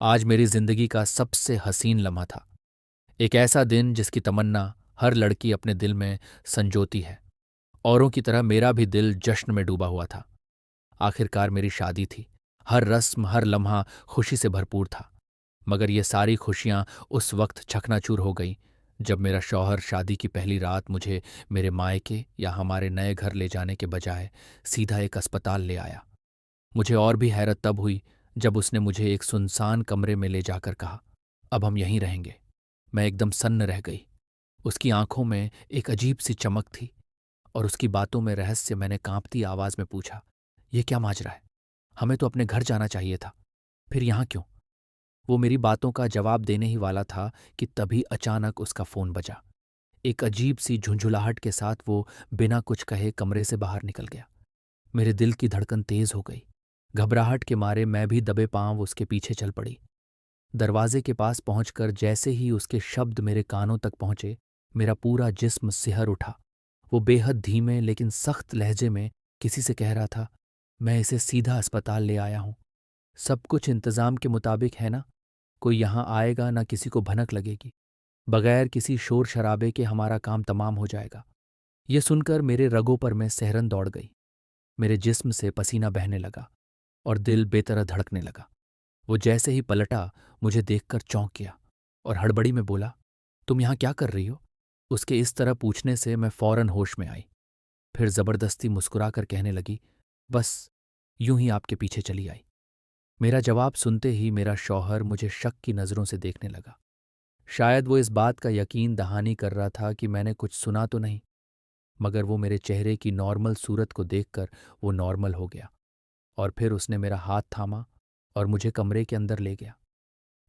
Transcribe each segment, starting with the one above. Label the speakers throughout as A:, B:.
A: आज मेरी जिंदगी का सबसे हसीन लम्हा था। एक ऐसा दिन जिसकी तमन्ना हर लड़की अपने दिल में संजोती है। औरों की तरह मेरा भी दिल जश्न में डूबा हुआ था। आखिरकार मेरी शादी थी। हर रस्म हर लम्हा खुशी से भरपूर था। मगर ये सारी खुशियां उस वक्त चकनाचूर हो गई जब मेरा शौहर शादी की पहली रात मुझे मेरे मायके या हमारे नए घर ले जाने के बजाय सीधा एक अस्पताल ले आया। मुझे और भी हैरत तब हुई जब उसने मुझे एक सुनसान कमरे में ले जाकर कहा, अब हम यहीं रहेंगे। मैं एकदम सन्न रह गई। उसकी आंखों में एक अजीब सी चमक थी और उसकी बातों में रहस्य। मैंने कांपती आवाज में पूछा, ये क्या माजरा है? हमें तो अपने घर जाना चाहिए था, फिर यहां क्यों? वो मेरी बातों का जवाब देने ही वाला था कि तभी अचानक उसका फोन बजा। एक अजीब सी झुंझुलाहट के साथ वो बिना कुछ कहे कमरे से बाहर निकल गया। मेरे दिल की धड़कन तेज हो गई। घबराहट के मारे मैं भी दबे पांव उसके पीछे चल पड़ी। दरवाजे के पास पहुंचकर जैसे ही उसके शब्द मेरे कानों तक पहुंचे, मेरा पूरा जिस्म सिहर उठा। वो बेहद धीमे लेकिन सख्त लहजे में किसी से कह रहा था, मैं इसे सीधा अस्पताल ले आया हूं। सब कुछ इंतजाम के मुताबिक है ना? कोई यहां आएगा ना, किसी को भनक लगेगी। बगैर किसी शोर शराबे के हमारा काम तमाम हो जाएगा। ये सुनकर मेरे रगों पर में सिहरन दौड़ गई। मेरे जिस्म से पसीना बहने लगा और दिल बेतरह धड़कने लगा। वो जैसे ही पलटा, मुझे देखकर चौंक गया और हड़बड़ी में बोला, तुम यहां क्या कर रही हो? उसके इस तरह पूछने से मैं फौरन होश में आई। फिर जबरदस्ती मुस्कुराकर कहने लगी, बस यूं ही आपके पीछे चली आई। मेरा जवाब सुनते ही मेरा शौहर मुझे शक की नजरों से देखने लगा। शायद वो इस बात का यकीन दहानी कर रहा था कि मैंने कुछ सुना तो नहीं, मगर वो मेरे चेहरे की नॉर्मल सूरत को देखकर वो नॉर्मल हो गया। और फिर उसने मेरा हाथ थामा और मुझे कमरे के अंदर ले गया।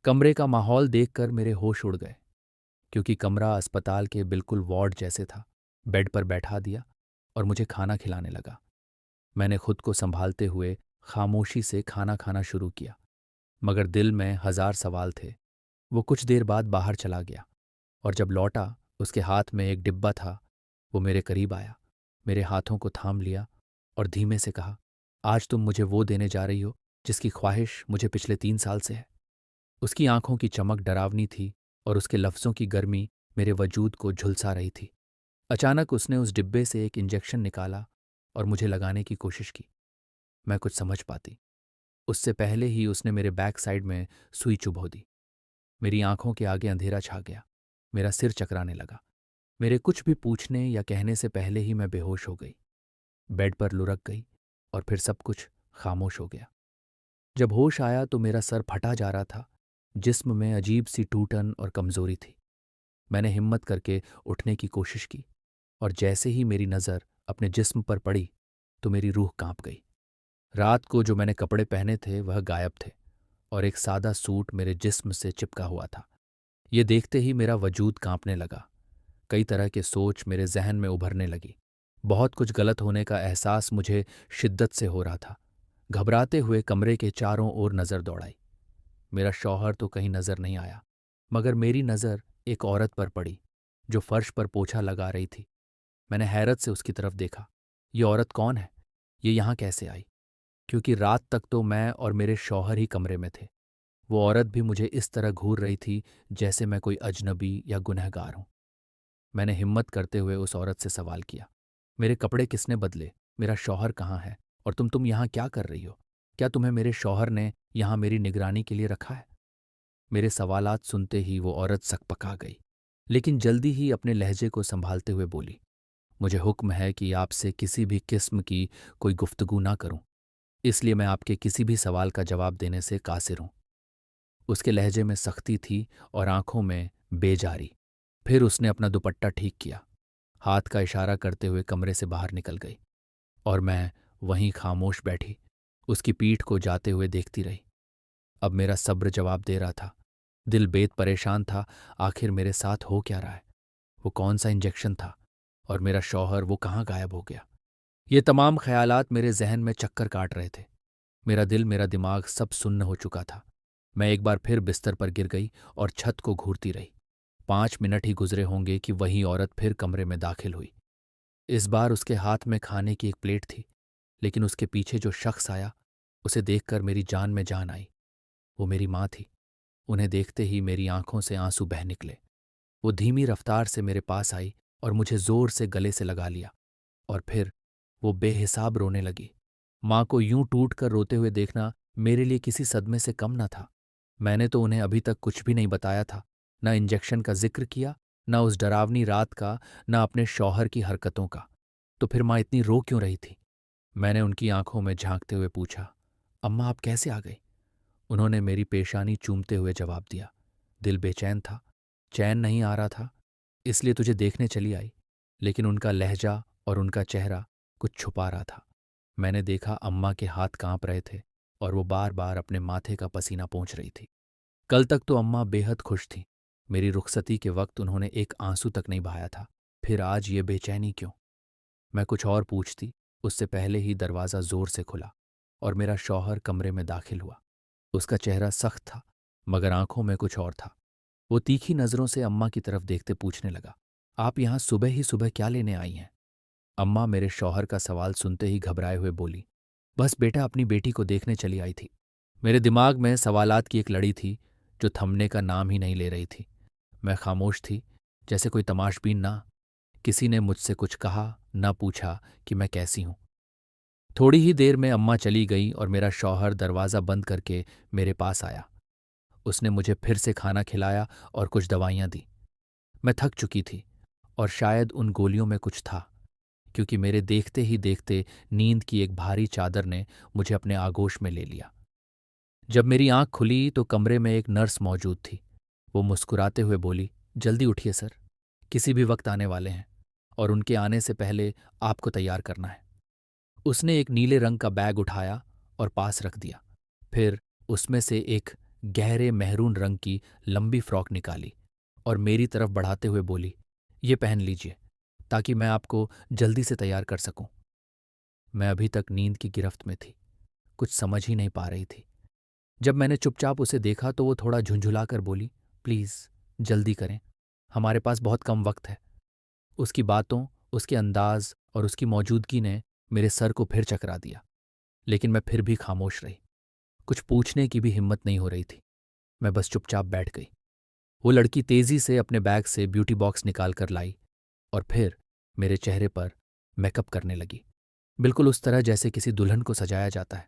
A: कमरे का माहौल देखकर मेरे होश उड़ गए, क्योंकि कमरा अस्पताल के बिल्कुल वार्ड जैसे था। बेड पर बैठा दिया और मुझे खाना खिलाने लगा। मैंने खुद को संभालते हुए खामोशी से खाना खाना शुरू किया, मगर दिल में हजार सवाल थे। वो कुछ देर बाद बाहर चला गया और जब लौटा, उसके हाथ में एक डिब्बा था। वो मेरे करीब आया, मेरे हाथों को थाम लिया और धीमे से कहा, आज तुम मुझे वो देने जा रही हो जिसकी ख्वाहिश मुझे पिछले 3 साल से है। उसकी आंखों की चमक डरावनी थी और उसके लफ्ज़ों की गर्मी मेरे वजूद को झुलसा रही थी। अचानक उसने उस डिब्बे से एक इंजेक्शन निकाला और मुझे लगाने की कोशिश की। मैं कुछ समझ पाती उससे पहले ही उसने मेरे बैक साइड में सुई चुभो दी। मेरी आंखों के आगे अंधेरा छा गया। मेरा सिर चकराने लगा। मेरे कुछ भी पूछने या कहने से पहले ही मैं बेहोश हो गई, बेड पर लुढ़क गई और फिर सब कुछ खामोश हो गया। जब होश आया तो मेरा सर फटा जा रहा था। जिस्म में अजीब सी टूटन और कमजोरी थी। मैंने हिम्मत करके उठने की कोशिश की और जैसे ही मेरी नज़र अपने जिस्म पर पड़ी तो मेरी रूह कांप गई। रात को जो मैंने कपड़े पहने थे वह गायब थे और एक सादा सूट मेरे जिस्म से चिपका हुआ था। ये देखते ही मेरा वजूद कांपने लगा। कई तरह के सोच मेरे जहन में उभरने लगी। बहुत कुछ गलत होने का एहसास मुझे शिद्दत से हो रहा था। घबराते हुए कमरे के चारों ओर नज़र दौड़ाई। मेरा शौहर तो कहीं नज़र नहीं आया, मगर मेरी नज़र एक औरत पर पड़ी जो फर्श पर पोछा लगा रही थी। मैंने हैरत से उसकी तरफ देखा। ये औरत कौन है? ये यहाँ कैसे आई? क्योंकि रात तक तो मैं और मेरे शौहर ही कमरे में थे। वो औरत भी मुझे इस तरह घूर रही थी जैसे मैं कोई अजनबी या गुनहगार हूं। मैंने हिम्मत करते हुए उस औरत से सवाल किया, मेरे कपड़े किसने बदले? मेरा शौहर कहाँ है? और तुम यहाँ क्या कर रही हो? क्या तुम्हें मेरे शौहर ने यहाँ मेरी निगरानी के लिए रखा है? मेरे सवालात सुनते ही वो औरत सकपका गई, लेकिन जल्दी ही अपने लहजे को संभालते हुए बोली, मुझे हुक्म है कि आपसे किसी भी किस्म की कोई गुफ्तगू ना करूं, इसलिए मैं आपके किसी भी सवाल का जवाब देने से कासिर हूं। उसके लहजे में सख्ती थी और आंखों में बेजारी। फिर उसने अपना दुपट्टा ठीक किया, हाथ का इशारा करते हुए कमरे से बाहर निकल गई और मैं वहीं खामोश बैठी उसकी पीठ को जाते हुए देखती रही। अब मेरा सब्र जवाब दे रहा था। दिल बेत परेशान था। आखिर मेरे साथ हो क्या रहा है? वो कौन सा इंजेक्शन था? और मेरा शौहर वो कहाँ गायब हो गया? ये तमाम ख्यालात मेरे जहन में चक्कर काट रहे थे। मेरा दिल मेरा दिमाग सब सुन्न हो चुका था। मैं एक बार फिर बिस्तर पर गिर गई और छत को घूरती रही। 5 मिनट ही गुजरे होंगे कि वही औरत फिर कमरे में दाखिल हुई। इस बार उसके हाथ में खाने की एक प्लेट थी, लेकिन उसके पीछे जो शख्स आया उसे देखकर मेरी जान में जान आई। वो मेरी माँ थी। उन्हें देखते ही मेरी आंखों से आंसू बह निकले। वो धीमी रफ्तार से मेरे पास आई और मुझे जोर से गले से लगा लिया, और फिर वो बेहिसाब रोने लगी। माँ को यूं टूट कर रोते हुए देखना मेरे लिए किसी सदमे से कम न था। मैंने तो उन्हें अभी तक कुछ भी नहीं बताया था, न इंजेक्शन का जिक्र किया, न उस डरावनी रात का, न अपने शौहर की हरकतों का। तो फिर माँ इतनी रो क्यों रही थी? मैंने उनकी आंखों में झांकते हुए पूछा, अम्मा आप कैसे आ गई? उन्होंने मेरी पेशानी चूमते हुए जवाब दिया, दिल बेचैन था, चैन नहीं आ रहा था, इसलिए तुझे देखने चली आई। लेकिन उनका लहजा और उनका चेहरा कुछ छुपा रहा था। मैंने देखा अम्मा के हाथ कांप रहे थे और वो बार बार अपने माथे का पसीना पोंछ रही थी। कल तक तो अम्मा बेहद खुश थीं। मेरी रुखसती के वक्त उन्होंने एक आंसू तक नहीं बहाया था। फिर आज ये बेचैनी क्यों? मैं कुछ और पूछती, उससे पहले ही दरवाज़ा जोर से खुला और मेरा शौहर कमरे में दाखिल हुआ। उसका चेहरा सख्त था, मगर आंखों में कुछ और था। वो तीखी नज़रों से अम्मा की तरफ देखते पूछने लगा, आप यहाँ सुबह ही सुबह क्या लेने आई हैं? अम्मा मेरे शौहर का सवाल सुनते ही घबराए हुए बोली, बस बेटा अपनी बेटी को देखने चली आई थी। मेरे दिमाग में सवालात की एक लड़ी थी जो थमने का नाम ही नहीं ले रही थी। मैं खामोश थी, जैसे कोई तमाशबीन ना। किसी ने मुझसे कुछ कहा, न पूछा कि मैं कैसी हूं। थोड़ी ही देर में अम्मा चली गई और मेरा शौहर दरवाज़ा बंद करके मेरे पास आया। उसने मुझे फिर से खाना खिलाया और कुछ दवाइयाँ दी। मैं थक चुकी थी और शायद उन गोलियों में कुछ था, क्योंकि मेरे देखते ही देखते नींद की एक भारी चादर ने मुझे अपने आगोश में ले लिया। जब मेरी आंख खुली तो कमरे में एक नर्स मौजूद थी। वो मुस्कुराते हुए बोली, जल्दी उठिए सर, किसी भी वक्त आने वाले हैं और उनके आने से पहले आपको तैयार करना है। उसने एक नीले रंग का बैग उठाया और पास रख दिया। फिर उसमें से एक गहरे महरून रंग की लंबी फ्रॉक निकाली और मेरी तरफ बढ़ाते हुए बोली, ये पहन लीजिए ताकि मैं आपको जल्दी से तैयार कर सकूं। मैं अभी तक नींद की गिरफ्त में थी, कुछ समझ ही नहीं पा रही थी। जब मैंने चुपचाप उसे देखा तो वो थोड़ा झुंझुला कर बोली, प्लीज़ जल्दी करें, हमारे पास बहुत कम वक्त है। उसकी बातों, उसके अंदाज और उसकी मौजूदगी ने मेरे सर को फिर चकरा दिया, लेकिन मैं फिर भी खामोश रही। कुछ पूछने की भी हिम्मत नहीं हो रही थी। मैं बस चुपचाप बैठ गई। वो लड़की तेजी से अपने बैग से ब्यूटी बॉक्स निकाल कर लाई और फिर मेरे चेहरे पर मेकअप करने लगी, बिल्कुल उस तरह जैसे किसी दुल्हन को सजाया जाता है।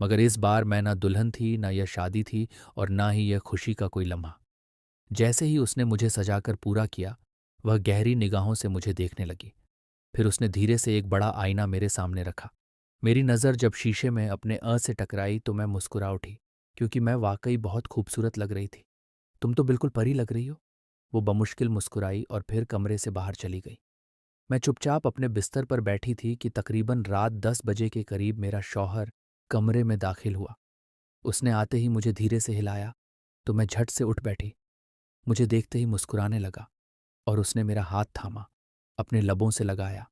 A: मगर इस बार मैं ना दुल्हन थी, ना यह शादी थी और ना ही यह खुशी का कोई लम्हा। जैसे ही उसने मुझे सजाकर पूरा किया, वह गहरी निगाहों से मुझे देखने लगी। फिर उसने धीरे से एक बड़ा आईना मेरे सामने रखा। मेरी नज़र जब शीशे में अपने से टकराई तो मैं मुस्कुरा उठी, क्योंकि मैं वाकई बहुत खूबसूरत लग रही थी। तुम तो बिल्कुल परी लग रही हो, वो बमुश्किल मुस्कुराई और फिर कमरे से बाहर चली गई। मैं चुपचाप अपने बिस्तर पर बैठी थी कि तकरीबन रात 10 बजे के करीब मेरा शौहर कमरे में दाखिल हुआ। उसने आते ही मुझे धीरे से हिलाया तो मैं झट से उठ बैठी। मुझे देखते ही मुस्कुराने लगा और उसने मेरा हाथ थामा, अपने लबों से लगाया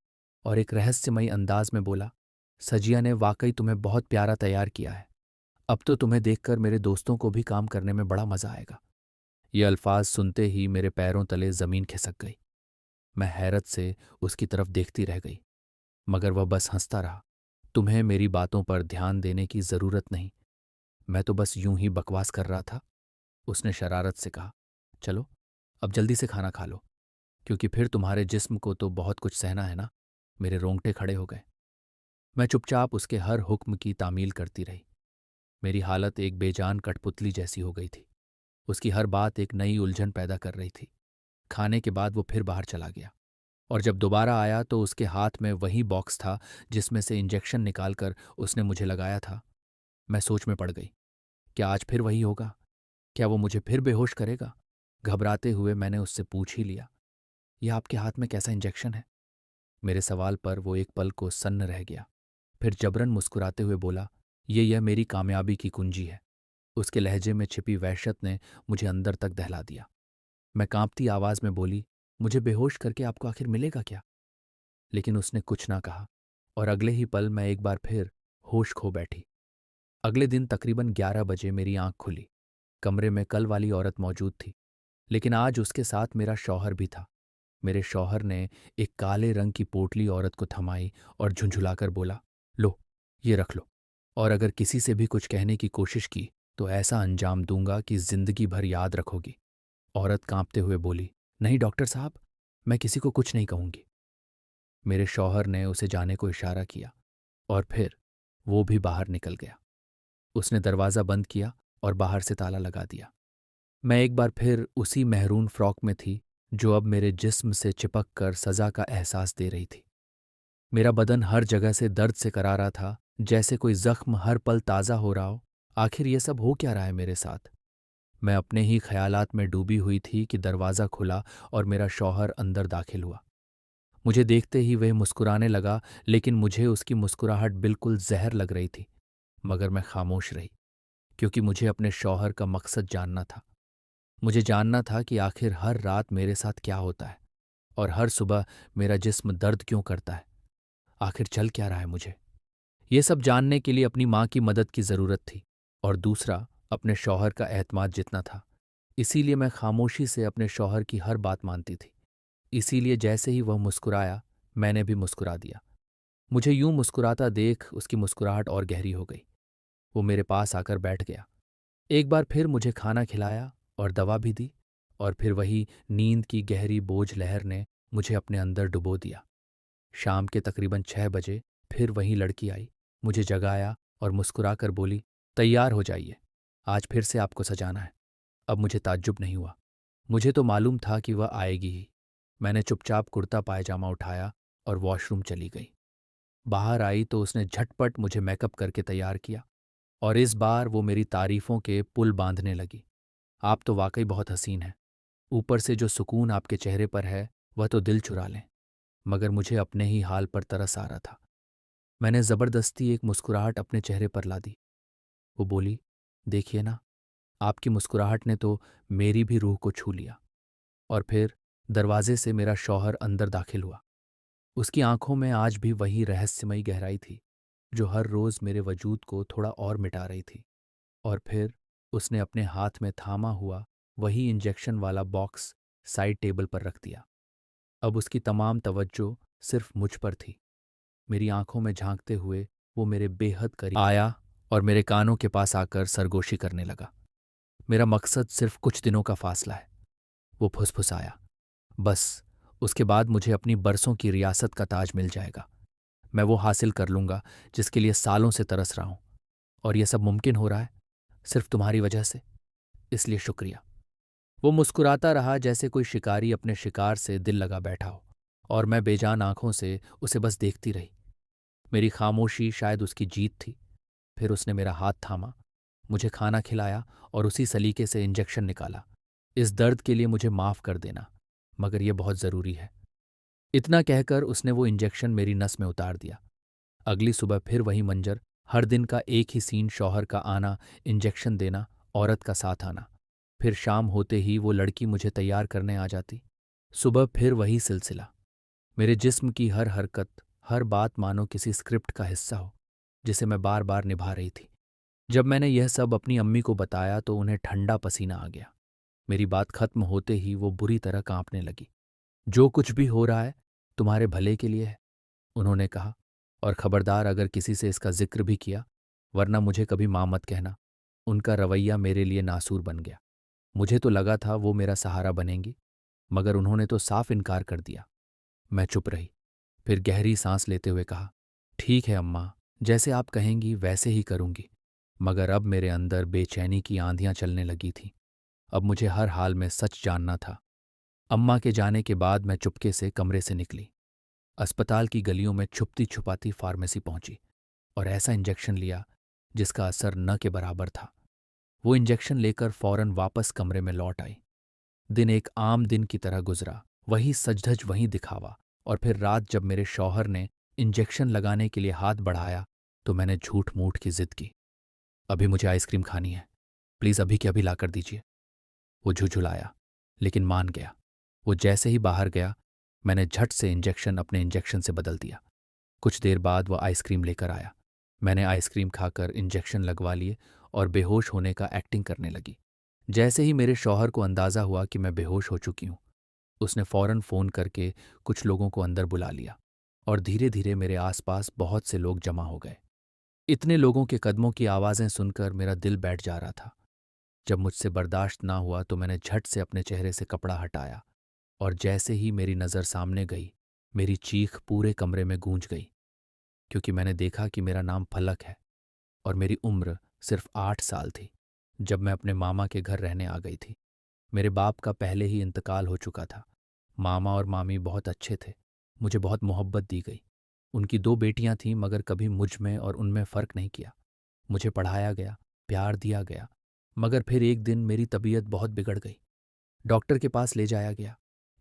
A: और एक रहस्यमयी अंदाज में बोला, सजिया ने वाकई तुम्हें बहुत प्यारा तैयार किया है। अब तो तुम्हें देखकर मेरे दोस्तों को भी काम करने में बड़ा मजा आएगा। ये अल्फाज सुनते ही मेरे पैरों तले जमीन खिसक गई। मैं हैरत से उसकी तरफ देखती रह गई, मगर वह बस हंसता रहा। तुम्हें मेरी बातों पर ध्यान देने की जरूरत नहीं, मैं तो बस यूं ही बकवास कर रहा था, उसने शरारत से कहा। चलो अब जल्दी से खाना खा लो, क्योंकि फिर तुम्हारे जिस्म को तो बहुत कुछ सहना है ना। मेरे रोंगटे खड़े हो गए। मैं चुपचाप उसके हर हुक्म की तामील करती रही। मेरी हालत एक बेजान कठपुतली जैसी हो गई थी। उसकी हर बात एक नई उलझन पैदा कर रही थी। खाने के बाद वो फिर बाहर चला गया और जब दोबारा आया तो उसके हाथ में वही बॉक्स था जिसमें से इंजेक्शन निकालकर उसने मुझे लगाया था। मैं सोच में पड़ गई, क्या आज फिर वही होगा? क्या वो मुझे फिर बेहोश करेगा? घबराते हुए मैंने उससे पूछ ही लिया, यह आपके हाथ में कैसा इंजेक्शन है? मेरे सवाल पर वो एक पल को सन्न रह गया, फिर जबरन मुस्कुराते हुए बोला, यह मेरी कामयाबी की कुंजी है। उसके लहजे में छिपी वहशत ने मुझे अंदर तक दहला दिया। मैं कांपती आवाज में बोली, मुझे बेहोश करके आपको आखिर मिलेगा क्या? लेकिन उसने कुछ ना कहा और अगले ही पल मैं एक बार फिर होश खो बैठी। अगले दिन तकरीबन 11 बजे मेरी आंख खुली। कमरे में कल वाली औरत मौजूद थी, लेकिन आज उसके साथ मेरा शौहर भी था। मेरे शौहर ने एक काले रंग की पोटली औरत को थमाई और झुंझुलाकर बोला, लो ये रख लो, और अगर किसी से भी कुछ कहने की कोशिश की तो ऐसा अंजाम दूंगा कि जिंदगी भर याद रखोगी। औरत कांपते हुए बोली, नहीं डॉक्टर साहब, मैं किसी को कुछ नहीं कहूंगी। मेरे शौहर ने उसे जाने को इशारा किया और फिर वो भी बाहर निकल गया। उसने दरवाज़ा बंद किया और बाहर से ताला लगा दिया। मैं एक बार फिर उसी महरून फ्रॉक में थी जो अब मेरे जिस्म से चिपक कर सज़ा का एहसास दे रही थी। मेरा बदन हर जगह से दर्द से करारा था, जैसे कोई जख्म हर पल ताज़ा हो रहा हो। आखिर ये सब हो क्या रहा है मेरे साथ? मैं अपने ही ख्यालात में डूबी हुई थी कि दरवाज़ा खुला और मेरा शौहर अंदर दाखिल हुआ। मुझे देखते ही वह मुस्कुराने लगा, लेकिन मुझे उसकी मुस्कुराहट बिल्कुल जहर लग रही थी। मगर मैं खामोश रही, क्योंकि मुझे अपने शौहर का मकसद जानना था। मुझे जानना था कि आखिर हर रात मेरे साथ क्या होता है और हर सुबह मेरा जिस्म दर्द क्यों करता है। आखिर चल क्या रहा है मुझे? ये सब जानने के लिए अपनी माँ की मदद की ज़रूरत थी और दूसरा अपने शौहर का एतमाद जितना था। इसीलिए मैं खामोशी से अपने शौहर की हर बात मानती थी। इसीलिए जैसे ही वह मुस्कुराया, मैंने भी मुस्कुरा दिया। मुझे यूं मुस्कुराता देख उसकी मुस्कुराहट और गहरी हो गई। वो मेरे पास आकर बैठ गया। एक बार फिर मुझे खाना खिलाया और दवा भी दी, और फिर वही नींद की गहरी बोझ लहर ने मुझे अपने अंदर डुबो दिया। शाम के तकरीबन 6 बजे फिर वही लड़की आई, मुझे जगाया और मुस्कुराकर बोली, तैयार हो जाइए, आज फिर से आपको सजाना है। अब मुझे ताज्जुब नहीं हुआ। मुझे तो मालूम था कि वह आएगी ही। मैंने चुपचाप कुर्ता पायजामा उठाया और वॉशरूम चली गई। बाहर आई तो उसने झटपट मुझे मेकअप करके तैयार किया और इस बार वो मेरी तारीफों के पुल बांधने लगी। आप तो वाकई बहुत हसीन हैं। ऊपर से जो सुकून आपके चेहरे पर है वह तो दिल चुरा लें। मगर मुझे अपने ही हाल पर तरस आ रहा था। मैंने ज़बरदस्ती एक मुस्कुराहट अपने चेहरे पर ला दी। वो बोली, देखिए ना, आपकी मुस्कुराहट ने तो मेरी भी रूह को छू लिया। और फिर दरवाजे से मेरा शौहर अंदर दाखिल हुआ। उसकी आंखों में आज भी वही रहस्यमयी गहराई थी जो हर रोज़ मेरे वजूद को थोड़ा और मिटा रही थी। और फिर उसने अपने हाथ में थामा हुआ वही इंजेक्शन वाला बॉक्स साइड टेबल पर रख दिया। अब उसकी तमाम तवज्जो सिर्फ मुझ पर थी। मेरी आंखों में झांकते हुए वो मेरे बेहद करीब आया और मेरे कानों के पास आकर सरगोशी करने लगा। मेरा मकसद सिर्फ कुछ दिनों का फासला है, वो फुसफुसाया। बस उसके बाद मुझे अपनी बरसों की रियासत का ताज मिल जाएगा। मैं वो हासिल कर लूंगा जिसके लिए सालों से तरस रहा हूं। और यह सब मुमकिन हो रहा है सिर्फ तुम्हारी वजह से, इसलिए शुक्रिया। वो मुस्कुराता रहा जैसे कोई शिकारी अपने शिकार से दिल लगा बैठा हो, और मैं बेजान आंखों से उसे बस देखती रही। मेरी खामोशी शायद उसकी जीत थी। फिर उसने मेरा हाथ थामा, मुझे खाना खिलाया और उसी सलीके से इंजेक्शन निकाला। इस दर्द के लिए मुझे माफ़ कर देना, मगर यह बहुत ज़रूरी है। इतना कहकर उसने वो इंजेक्शन मेरी नस में उतार दिया। अगली सुबह फिर वही मंजर, हर दिन का एक ही सीन, शौहर का आना, इंजेक्शन देना, औरत का साथ आना। फिर शाम होते ही वो लड़की मुझे तैयार करने आ जाती। सुबह फिर वही सिलसिला। मेरे जिस्म की हर हरकत, हर बात मानो किसी स्क्रिप्ट का हिस्सा हो जिसे मैं बार बार निभा रही थी। जब मैंने यह सब अपनी अम्मी को बताया तो उन्हें ठंडा पसीना आ गया। मेरी बात खत्म होते ही वो बुरी तरह कांपने लगी। जो कुछ भी हो रहा है तुम्हारे भले के लिए है, उन्होंने कहा, और खबरदार अगर किसी से इसका जिक्र भी किया, वरना मुझे कभी मां मत कहना। उनका रवैया मेरे लिए नासूर बन गया। मुझे तो लगा था वो मेरा सहारा बनेंगी, मगर उन्होंने तो साफ इनकार कर दिया। मैं चुप रही, फिर गहरी सांस लेते हुए कहा, ठीक है अम्मा, जैसे आप कहेंगी वैसे ही करूंगी। मगर अब मेरे अंदर बेचैनी की आंधियां चलने लगी थीं। अब मुझे हर हाल में सच जानना था। अम्मा के जाने के बाद मैं चुपके से कमरे से निकली। अस्पताल की गलियों में छुपती छुपाती फार्मेसी पहुंची और ऐसा इंजेक्शन लिया जिसका असर न के बराबर था। वो इंजेक्शन लेकर फौरन वापस कमरे में लौट आई। दिन एक आम दिन की तरह गुजरा, वही सजधज, वही दिखावा। और फिर रात जब मेरे शौहर ने इंजेक्शन लगाने के लिए हाथ बढ़ाया तो मैंने झूठ मूठ की जिद की, अभी मुझे आइसक्रीम खानी है, प्लीज़ अभी के अभी ला कर दीजिए। वो झुझुलाया, लेकिन मान गया। वो जैसे ही बाहर गया, मैंने झट से इंजेक्शन अपने इंजेक्शन से बदल दिया। कुछ देर बाद वह आइसक्रीम लेकर आया। मैंने आइसक्रीम खाकर इंजेक्शन लगवा लिए और बेहोश होने का एक्टिंग करने लगी। जैसे ही मेरे शौहर को अंदाज़ा हुआ कि मैं बेहोश हो चुकी हूँ, उसने फ़ौरन फ़ोन करके कुछ लोगों को अंदर बुला लिया और धीरे धीरे मेरे आसपास बहुत से लोग जमा हो गए। इतने लोगों के कदमों की आवाज़ें सुनकर मेरा दिल बैठ जा रहा था। जब मुझसे बर्दाश्त ना हुआ तो मैंने झट से अपने चेहरे से कपड़ा हटाया, और जैसे ही मेरी नज़र सामने गई, मेरी चीख पूरे कमरे में गूंज गई, क्योंकि मैंने देखा कि मेरा नाम फलक है और मेरी उम्र सिर्फ 8 साल थी जब मैं अपने मामा के घर रहने आ गई थी। मेरे बाप का पहले ही इंतकाल हो चुका था। मामा और मामी बहुत अच्छे थे। मुझे बहुत मोहब्बत दी गई। उनकी 2 बेटियां थीं, मगर कभी मुझ में और उनमें फ़र्क नहीं किया। मुझे पढ़ाया गया, प्यार दिया गया। मगर फिर एक दिन मेरी तबीयत बहुत बिगड़ गई। डॉक्टर के पास ले जाया गया।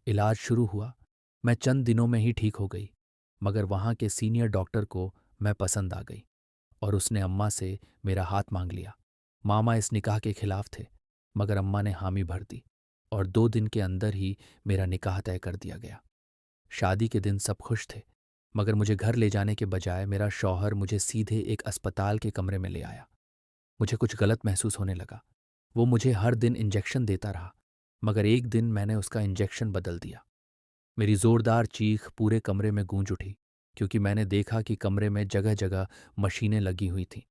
A: इलाज शुरू हुआ। मैं चंद दिनों में ही ठीक हो गई। मगर वहाँ के सीनियर डॉक्टर को मैं पसंद आ गई और उसने अम्मा से मेरा हाथ मांग लिया। मामा इस निकाह के खिलाफ थे, मगर अम्मा ने हामी भर दी और 2 दिन के अंदर ही मेरा निकाह तय कर दिया गया। शादी के दिन सब खुश थे, मगर मुझे घर ले जाने के बजाय मेरा शौहर मुझे सीधे एक अस्पताल के कमरे में ले आया। मुझे कुछ गलत महसूस होने लगा। वो मुझे हर दिन इंजेक्शन देता रहा, मगर एक दिन मैंने उसका इंजेक्शन बदल दिया। मेरी जोरदार चीख पूरे कमरे में गूंज उठी, क्योंकि मैंने देखा कि कमरे में जगह जगह मशीनें लगी हुई थीं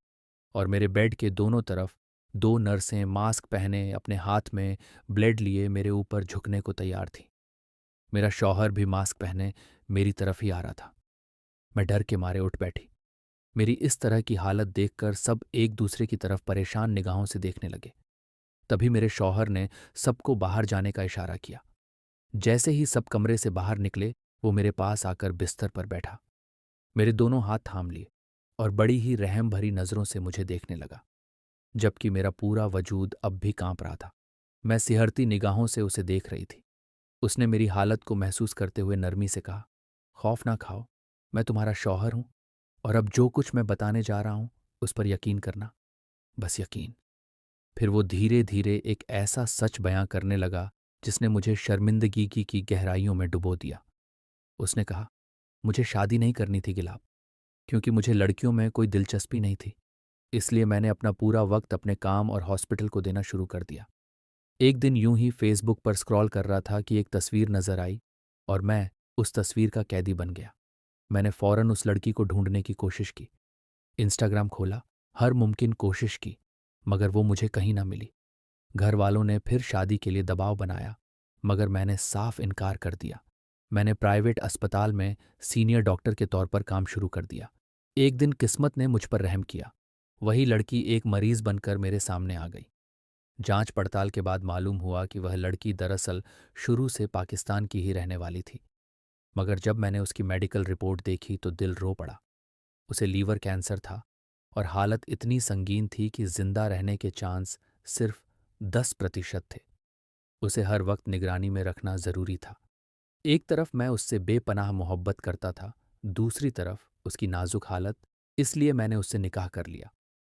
A: और मेरे बेड के दोनों तरफ 2 नर्सें मास्क पहने अपने हाथ में ब्लेड लिए मेरे ऊपर झुकने को तैयार थीं। मेरा शौहर भी मास्क पहने मेरी तरफ ही आ रहा था। मैं डर के मारे उठ बैठी। मेरी इस तरह की हालत देखकर सब एक दूसरे की तरफ परेशान निगाहों से देखने लगे। तभी मेरे शौहर ने सबको बाहर जाने का इशारा किया। जैसे ही सब कमरे से बाहर निकले, वो मेरे पास आकर बिस्तर पर बैठा, मेरे दोनों हाथ थाम लिए और बड़ी ही रहम भरी नज़रों से मुझे देखने लगा, जबकि मेरा पूरा वजूद अब भी कांप रहा था। मैं सिहरती निगाहों से उसे देख रही थी। उसने मेरी हालत को महसूस करते हुए नरमी से कहा, खौफ ना खाओ, मैं तुम्हारा शौहर हूं, और अब जो कुछ मैं बताने जा रहा हूं उस पर यकीन करना, बस यकीन। फिर वो धीरे धीरे एक ऐसा सच बयां करने लगा जिसने मुझे शर्मिंदगी की गहराइयों में डुबो दिया। उसने कहा, मुझे शादी नहीं करनी थी गिलाब, क्योंकि मुझे लड़कियों में कोई दिलचस्पी नहीं थी। इसलिए मैंने अपना पूरा वक्त अपने काम और हॉस्पिटल को देना शुरू कर दिया। एक दिन यूं ही फेसबुक पर स्क्रॉल कर रहा था कि एक तस्वीर नजर आई और मैं उस तस्वीर का कैदी बन गया। मैंने फौरन उस लड़की को ढूंढने की कोशिश की। इंस्टाग्राम खोला, हर मुमकिन कोशिश की, मगर वो मुझे कहीं ना मिली। घर वालों ने फिर शादी के लिए दबाव बनाया, मगर मैंने साफ इनकार कर दिया। मैंने प्राइवेट अस्पताल में सीनियर डॉक्टर के तौर पर काम शुरू कर दिया। एक दिन किस्मत ने मुझ पर रहम किया। वही लड़की एक मरीज बनकर मेरे सामने आ गई। जांच पड़ताल के बाद मालूम हुआ कि वह लड़की दरअसल शुरू से पाकिस्तान की ही रहने वाली थी। मगर जब मैंने उसकी मेडिकल रिपोर्ट देखी तो दिल रो पड़ा। उसे लीवर कैंसर था और हालत इतनी संगीन थी कि जिंदा रहने के चांस सिर्फ 10% थे। उसे हर वक्त निगरानी में रखना जरूरी था। एक तरफ मैं उससे बेपनाह मोहब्बत करता था, दूसरी तरफ उसकी नाजुक हालत। इसलिए मैंने उससे निकाह कर लिया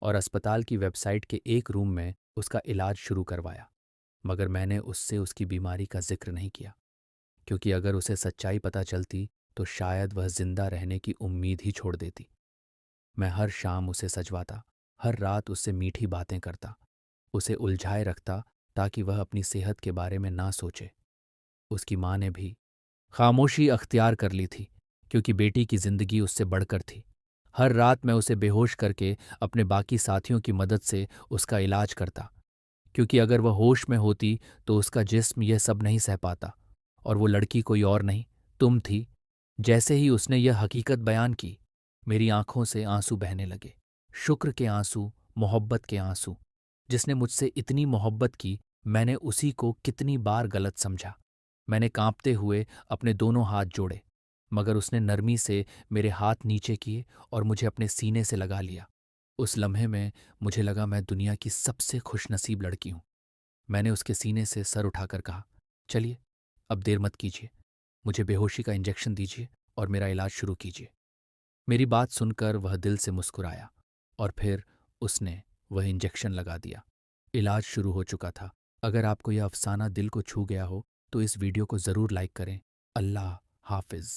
A: और अस्पताल की वेबसाइट के एक रूम में उसका इलाज शुरू करवाया। मगर मैंने उससे उसकी बीमारी का जिक्र नहीं किया, क्योंकि अगर उसे सच्चाई पता चलती तो शायद वह जिंदा रहने की उम्मीद ही छोड़ देती। मैं हर शाम उसे सजवाता, हर रात उससे मीठी बातें करता, उसे उलझाए रखता ताकि वह अपनी सेहत के बारे में ना सोचे। उसकी माँ ने भी खामोशी अख्तियार कर ली थी, क्योंकि बेटी की जिंदगी उससे बढ़कर थी। हर रात मैं उसे बेहोश करके अपने बाकी साथियों की मदद से उसका इलाज करता, क्योंकि अगर वह होश में होती तो उसका जिस्म यह सब नहीं सह पाता। और वो लड़की कोई और नहीं, तुम थी। जैसे ही उसने यह हकीकत बयान की, मेरी आंखों से आंसू बहने लगे। शुक्र के आंसू, मोहब्बत के आंसू। जिसने मुझसे इतनी मोहब्बत की, मैंने उसी को कितनी बार गलत समझा। मैंने कांपते हुए अपने दोनों हाथ जोड़े, मगर उसने नरमी से मेरे हाथ नीचे किए और मुझे अपने सीने से लगा लिया। उस लम्हे में मुझे लगा मैं दुनिया की सबसे खुशनसीब लड़की हूं। मैंने उसके सीने से सर उठाकर कहा, चलिए, अब देर मत कीजिए, मुझे बेहोशी का इंजेक्शन दीजिए और मेरा इलाज शुरू कीजिए। मेरी बात सुनकर वह दिल से मुस्कुराया और फिर उसने वह इंजेक्शन लगा दिया। इलाज शुरू हो चुका था। अगर आपको यह अफसाना दिल को छू गया हो तो इस वीडियो को ज़रूर लाइक करें। अल्लाह हाफिज़।